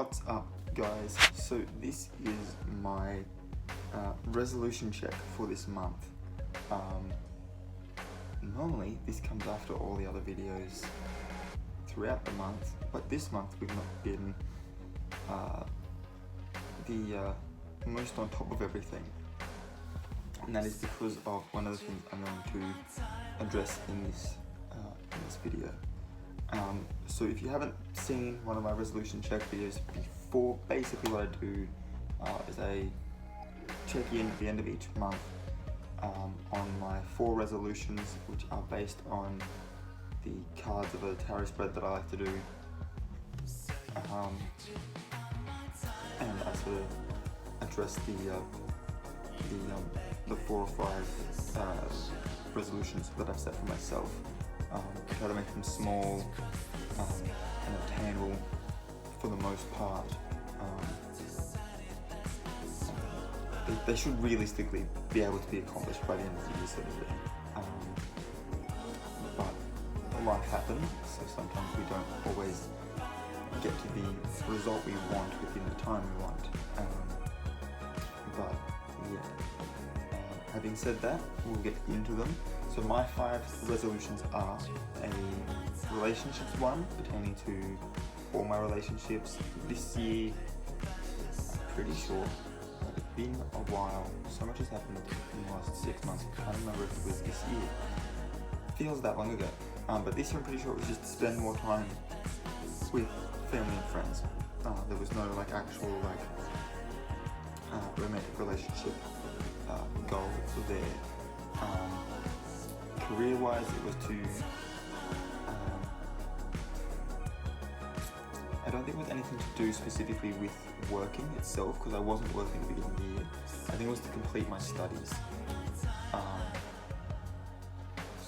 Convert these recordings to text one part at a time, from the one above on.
What's up, guys? So this is my resolution check for this month. Normally this comes after all the other videos throughout the month, but this month we've not been the most on top of everything, and that is because of one of the things I'm going to address in this video. So if you haven't seen one of my resolution check videos before, basically what I do is I check in at the end of each month on my 4 resolutions, which are based on the cards of a tarot spread that I like to do, and I sort of address the 4 or 5 resolutions that I've set for myself. Try to make them small and obtainable for the most part. They should realistically be able to be accomplished by the end of the year, sort of thing. But life happens, so sometimes we don't always get to the result we want within the time we want. But yeah, having said that, we'll get into them. So my 5 resolutions are a relationships one, pertaining to all my relationships. This year, I'm pretty sure that it's been a while. So much has happened in the last 6 months. I can't remember if it was this year. It feels that long ago. But this year I'm pretty sure it was just to spend more time with family and friends. There was no actual romantic relationship goal there. Career-wise, it was to, I don't think it was anything to do specifically with working itself, because I wasn't working at the beginning of the year. I think it was to complete my studies.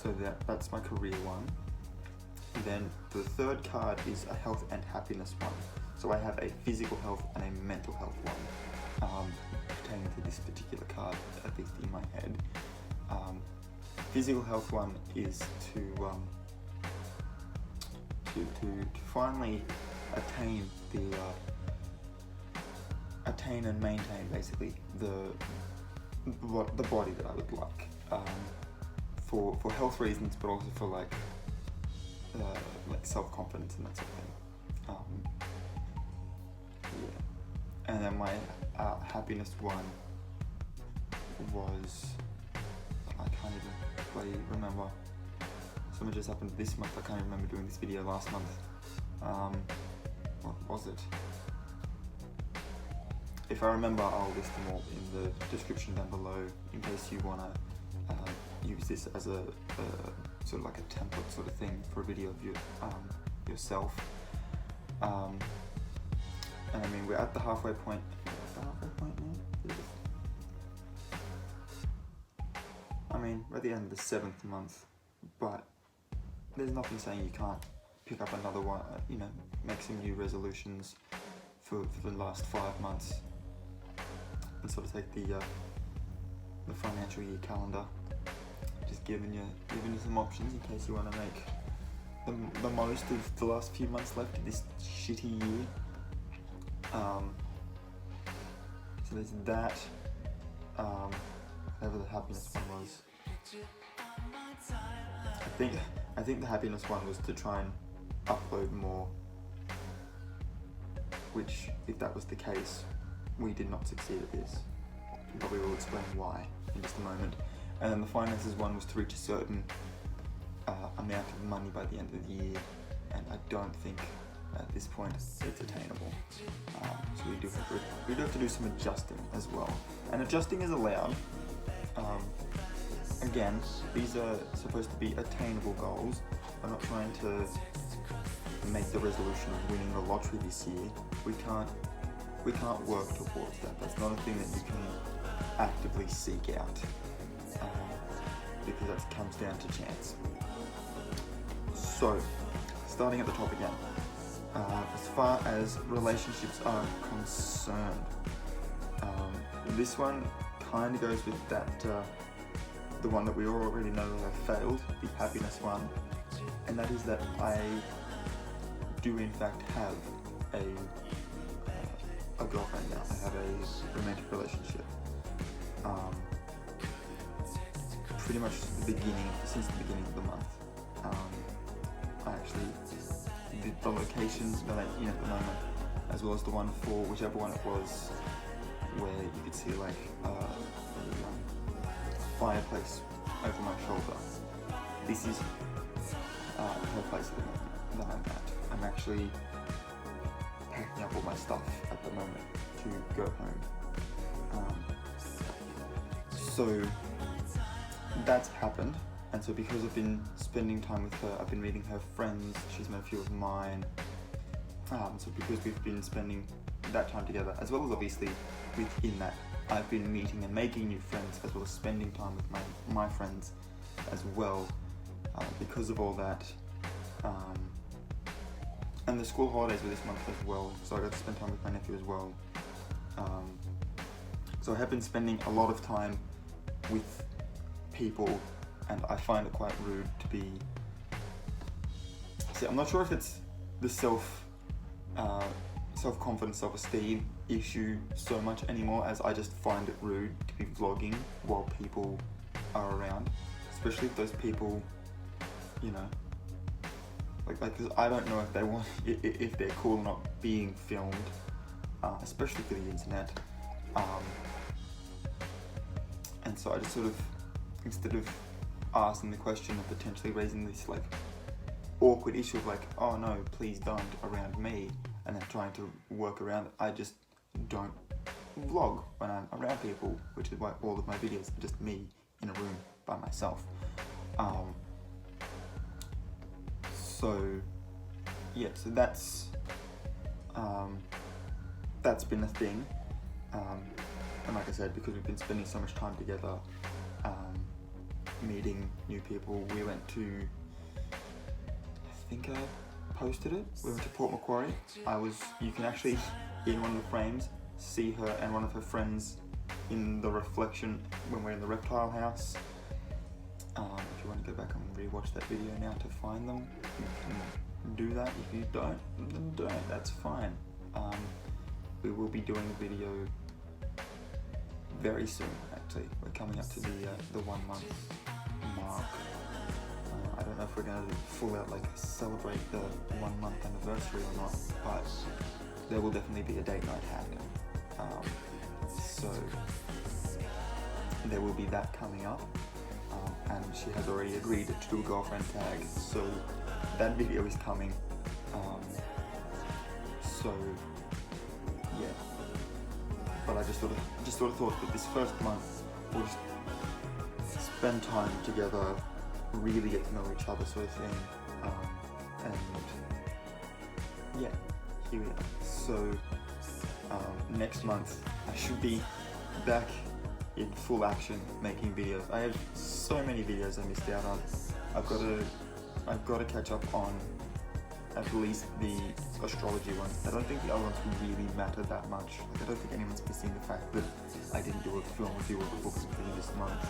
So that's my career one. And then the third card is a health and happiness one. So I have a physical health and a mental health one, pertaining to this particular card, at least in my head. Physical health one is to finally attain and maintain basically the body that I would like, for health reasons, but also for like self-confidence and that sort of thing. Yeah. And then my happiness one was, I can't even remember. So much just happened this month. I can't remember doing this video last month. What was it? If I remember, I'll list them all in the description down below in case you wanna use this as a sort of like a template sort of thing for a video of yourself. And I mean, we're at the halfway point. Now? I mean, we're at the end of the 7th month, but there's nothing saying you can't pick up another one, make some new resolutions for the last 5 months, and sort of take the financial year calendar, just giving you some options in case you want to make the most of the last few months left of this shitty year. So there's that. Whatever the happiness one was. I think the happiness one was to try and upload more, which, if that was the case, we did not succeed at this. But we will explain why in just a moment. And then the finances one was to reach a certain amount of money by the end of the year, and I don't think at this point it's attainable. So we do have to do some adjusting as well, and adjusting is allowed. Again, these are supposed to be attainable goals. I'm not trying to make the resolution of winning the lottery this year. We can't work towards that. That's not a thing that you can actively seek out, because that comes down to chance. So, starting at the top again. As far as relationships are concerned, this one kind of goes with that, the one that we already know that I failed, the happiness one, and that is that I do in fact have a a girlfriend now. I have a romantic relationship. Pretty much since the beginning of the month. I actually did the locations that I'm in at the moment, as well as the one for whichever one it was, where you could see like a fireplace over my shoulder. This is her place that I'm at. I'm actually packing up all my stuff at the moment to go home. So that's happened, and so because I've been spending time with her, I've been meeting her friends, she's met a few of mine, so because we've been spending that time together, as well as obviously within that, I've been meeting and making new friends, as well as spending time with my friends as well, because of all that, and the school holidays were this month as well, so I got to spend time with my nephew as well. So I have been spending a lot of time with people, and I find it quite rude to be... See, I'm not sure if it's the self-confidence, self-esteem issue so much anymore, as I just find it rude to be vlogging while people are around, especially if those people, you know, like because I don't know if they want, if they're cool or not being filmed, especially for the internet, and so I just sort of, instead of asking the question of potentially raising this like awkward issue of like, oh no, please don't around me, and then trying to work around it, I just don't vlog when I'm around people, which is why all of my videos are just me in a room by myself. So yeah, so that's been a thing, and like I said, because we've been spending so much time together, meeting new people, we went to, I think I posted it, we went to Port Macquarie. You can actually, in one of the frames, see her and one of her friends in the reflection when we're in the reptile house. If you want to go back and rewatch that video now to find them, you can do that. If you don't, then don't, that's fine. We will be doing a video very soon, actually. We're coming up to the 1 month mark. I don't know if we're going to full out like celebrate the 1 month anniversary or not, but there will definitely be a date night happening. So there will be that coming up, and she has already agreed to do a girlfriend tag, so that video is coming. So yeah, but I just sort of thought that this first month we'll just spend time together, really get to know each other, sort of thing, and yeah, here we are. So next month I should be back in full action making videos. I have so many videos I missed out on. I've got to catch up on at least the astrology ones. I don't think the other ones really matter that much. Like, I don't think anyone's missing the fact that I didn't do a film review of the books review this month.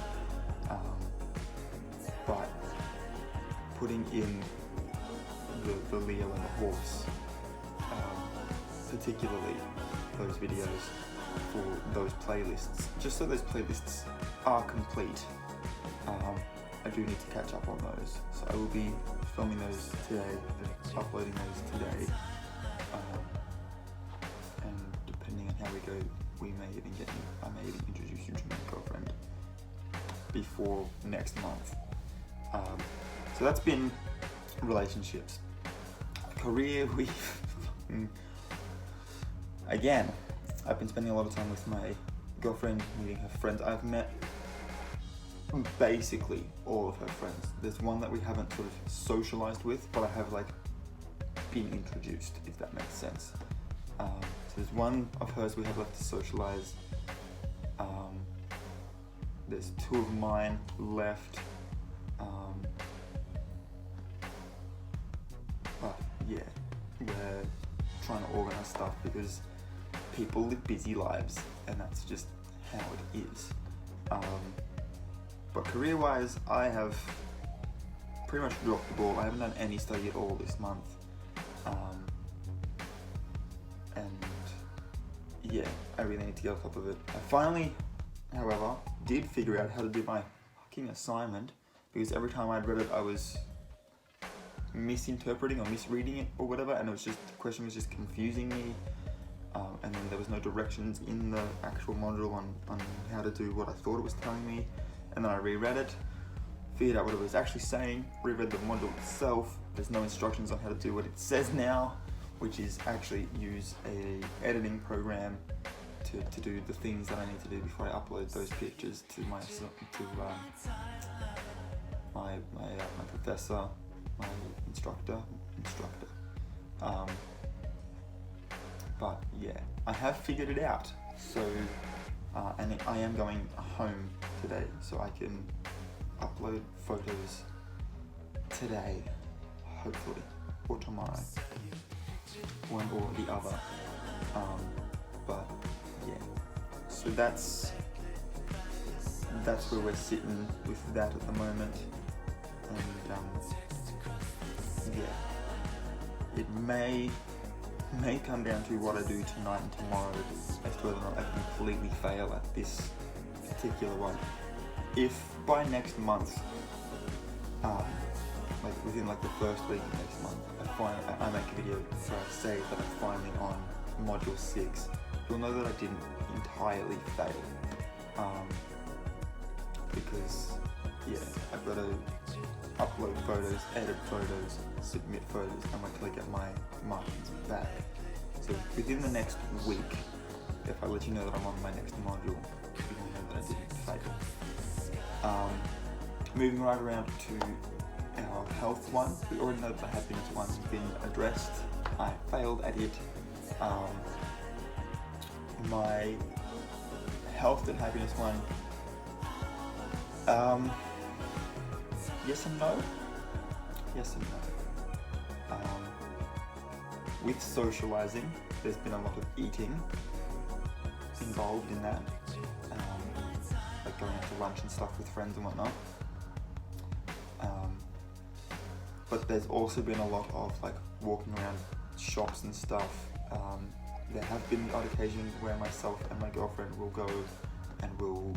But putting in the Leo and the horse, particularly those videos for those playlists, just so those playlists are complete, I do need to catch up on those. So I will be filming those today, uploading those today, and depending on how we go, I may even introduce you to my girlfriend before next month. So that's been relationships. Career, again, I've been spending a lot of time with my girlfriend, meeting her friends. I've met basically all of her friends. There's one that we haven't sort of socialized with, but I have like been introduced, if that makes sense. So there's one of hers we have left to socialize. There's 2 of mine left. But yeah, we're trying to organize stuff because people live busy lives, and that's just how it is. But career-wise, I have pretty much dropped the ball. I haven't done any study at all this month. And yeah, I really need to get on top of it. I finally, however, did figure out how to do my fucking assignment, because every time I'd read it I was misinterpreting or misreading it or whatever, and it was just, the question was just confusing me, and then there was no directions in the actual module on how to do what I thought it was telling me. And then I reread it, figured out what it was actually saying, reread the module itself. There's no instructions on how to do what it says now, which is actually use a editing program to do the things that I need to do before I upload those pictures to my professor, my instructor. But yeah, I have figured it out. So, and I am going home today, so I can upload photos today, hopefully, or tomorrow, one or the other. But yeah, so that's where we're sitting with that at the moment, and yeah, it may come down to what I do tonight and tomorrow as to whether or not I completely fail at this particular one. If by next month, like within like the first week of next month, I make a video where I say that I'm finally on module 6, you'll know that I didn't entirely fail, because yeah, I've got to upload photos, edit photos, submit photos, and wait till I get my marks back. So within the next week, if I let you know that I'm on my next module, you will know that I didn't fail. Moving right around to our health one, we already know that the happiness one's been addressed. I failed at it. My health and happiness one, yes and no. Yes and no. With socializing, there's been a lot of eating involved in that, like going out to lunch and stuff with friends and whatnot. But there's also been a lot of like walking around shops and stuff. There have been the odd occasions where myself and my girlfriend will go and we'll,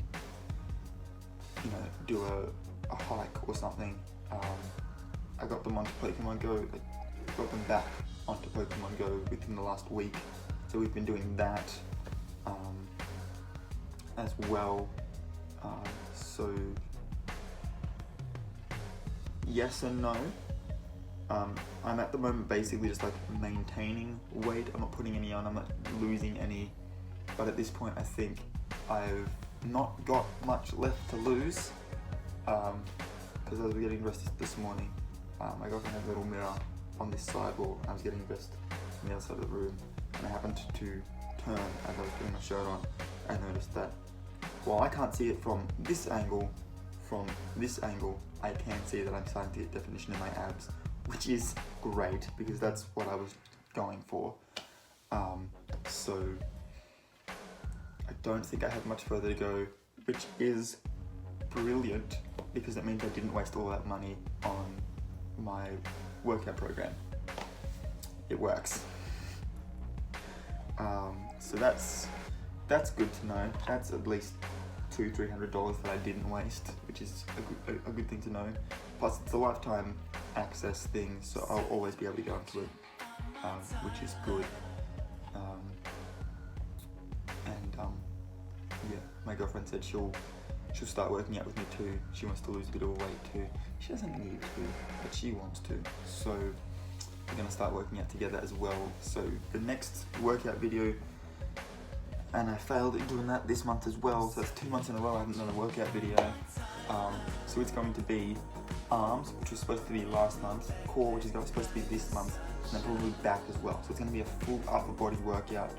you know, do a hike or something. I got them onto Pokemon Go, got them back onto Pokemon Go within the last week, so we've been doing that as well. So yes and no. I'm at the moment basically just like maintaining weight. I'm not putting any on, I'm not losing any, but at this point I think I've not got much left to lose, because I was getting dressed this morning. My girlfriend had a little mirror on this side while I was getting dressed on the other side of the room, and I happened to turn as I was putting my shirt on. I noticed that while I can't see it from this angle, I can see that I'm starting to get definition in my abs, which is great because that's what I was going for. So I don't think I have much further to go, which is brilliant because it means I didn't waste all that money on my workout program. It works. So that's good to know. That's at least $200-300 that I didn't waste, which is a good thing to know. Plus it's a lifetime access thing, so I'll always be able to go into it, which is good. Yeah, my girlfriend said she'll start working out with me too. She wants to lose a bit of weight too. She doesn't need to, but she wants to. So we're gonna start working out together as well. So the next workout video, and I failed at doing that this month as well, so that's 2 months in a row I haven't done a workout video. So it's going to be arms, which was supposed to be last month, core, which is supposed to be this month, and then probably back as well. So it's going to be a full upper body workout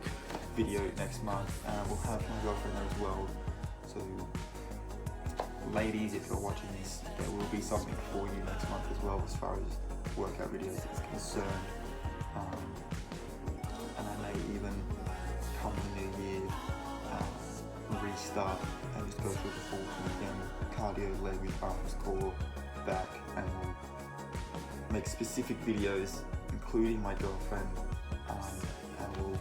video next month, and we'll have my girlfriend there as well. So ladies, if you're watching this, there will be something for you next month as well as far as workout videos is concerned. And I may even come the new year, restart and just go through the full weekend, cardio, leg, arms, core, back, and we'll make specific videos, including my girlfriend, and we'll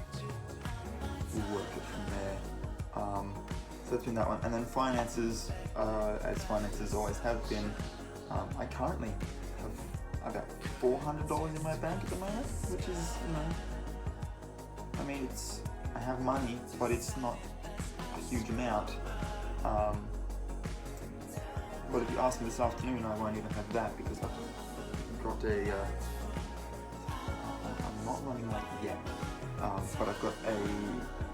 work it So that's been that one. And then finances, as finances always have been, I currently have about $400 in my bank at the moment, which is, I mean, I have money, but it's not a huge amount. But if you ask me this afternoon, I won't even have that because I've got I'm not running late yet, but I've got a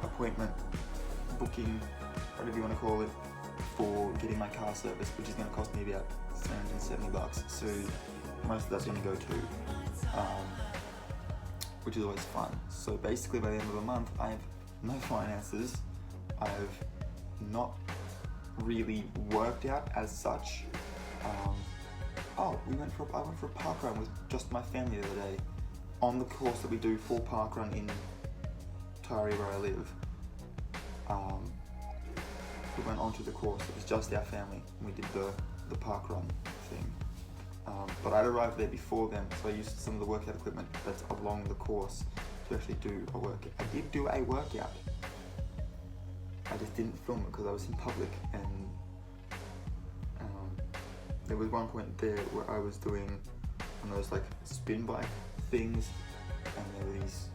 appointment booking, whatever you want to call it, for getting my car serviced, which is going to cost me about $370. So most of that's going to go to, which is always fun. So basically by the end of the month, I have no finances. I've not really worked out as such. I went for a park run with just my family the other day on the course that we do for park run in Tari where I live. We went onto the course. It was just our family and we did the park run thing. But I'd arrived there before them, so I used some of the workout equipment that's along the course to actually do a workout. I did do a workout. I just didn't film it because I was in public, and there was one point there where I was doing one of those like spin bike things, and there were these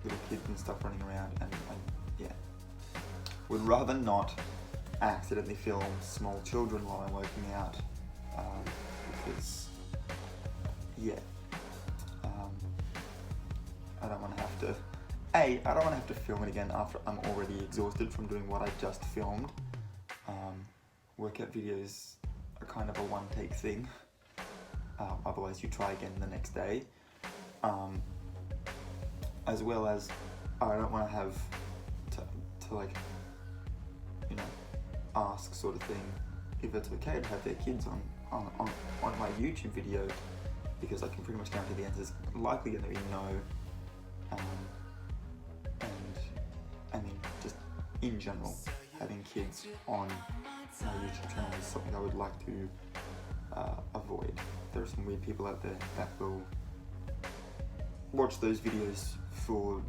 little kids and stuff running around, and I would rather not accidentally film small children while I'm working out, because I don't want to have to. I don't want to have to film it again after I'm already exhausted from doing what I just filmed. Workout videos are kind of a one-take thing. Otherwise you try again the next day. As well as I don't want to have to like, ask sort of thing if it's okay to have their kids on my YouTube video, because I can pretty much guarantee the answer is likely going to be no. And I mean, just in general, having kids on my YouTube channel is something I would like to avoid. There are some weird people out there that will watch those videos for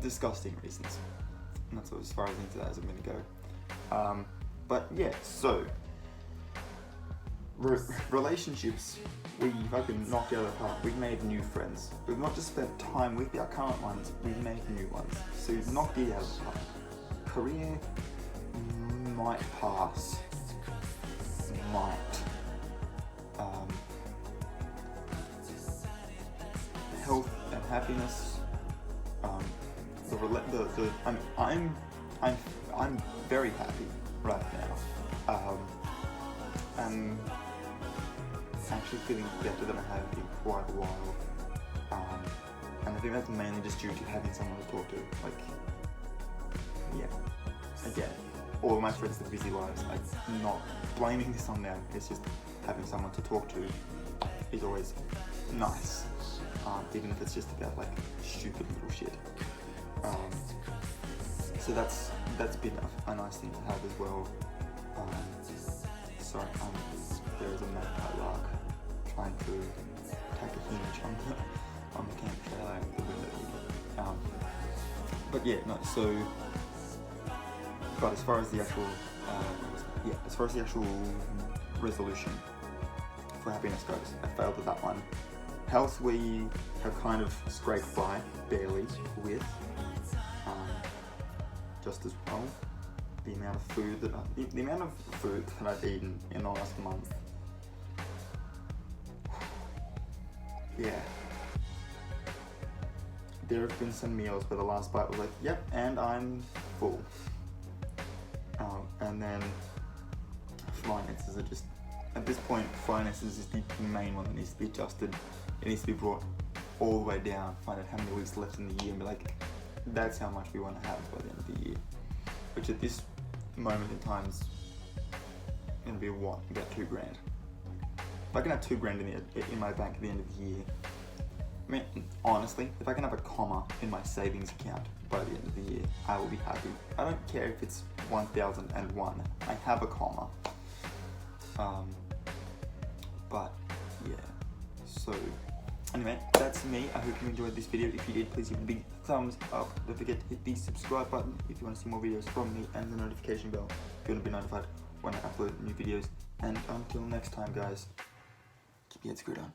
disgusting reasons. And that's as far into that as I'm going to go. But yeah, so relationships, we fucking knocked it out of the park. We've made new friends. We've not just spent time with our current ones, we've made new ones. So we've knocked it out of the park. Career might pass. Might. Health and happiness. I'm very happy right now. I'm actually feeling better than I have in quite a while. And I think that's mainly just due to having someone to talk to. Again, all of my friends have busy lives. I'm not blaming this on them. It's just having someone to talk to is always nice. Even if it's just about like stupid little shit. So that's been a nice thing to have as well. Sorry, there is a magpie lark trying to attack a hinge on the camp trailer out the window. But yeah, no. So, but as far as the actual resolution for happiness goes, I failed at that one. Health, we have kind of scraped by barely with, just as well. The amount of food that I've eaten in the last month. Yeah. There have been some meals where the last bite was like, yep, and I'm full. And then finances are just, at this point, finances is the main one that needs to be adjusted. It needs to be brought all the way down, find out how many weeks left in the year and be like, that's how much we want to have by the end of the year. Which at this moment in time is going to be what? About $2,000. If I can have $2,000 in my bank at the end of the year, I mean, honestly, if I can have a comma in my savings account by the end of the year, I will be happy. I don't care if it's 1001. I have a comma. But yeah, so Anyway, that's me. I hope you enjoyed this video. If you did, please give it a big thumbs up. Don't forget to hit the subscribe button if you want to see more videos from me, and the notification bell if you want to be notified when I upload new videos. And until next time, guys, keep your head screwed on.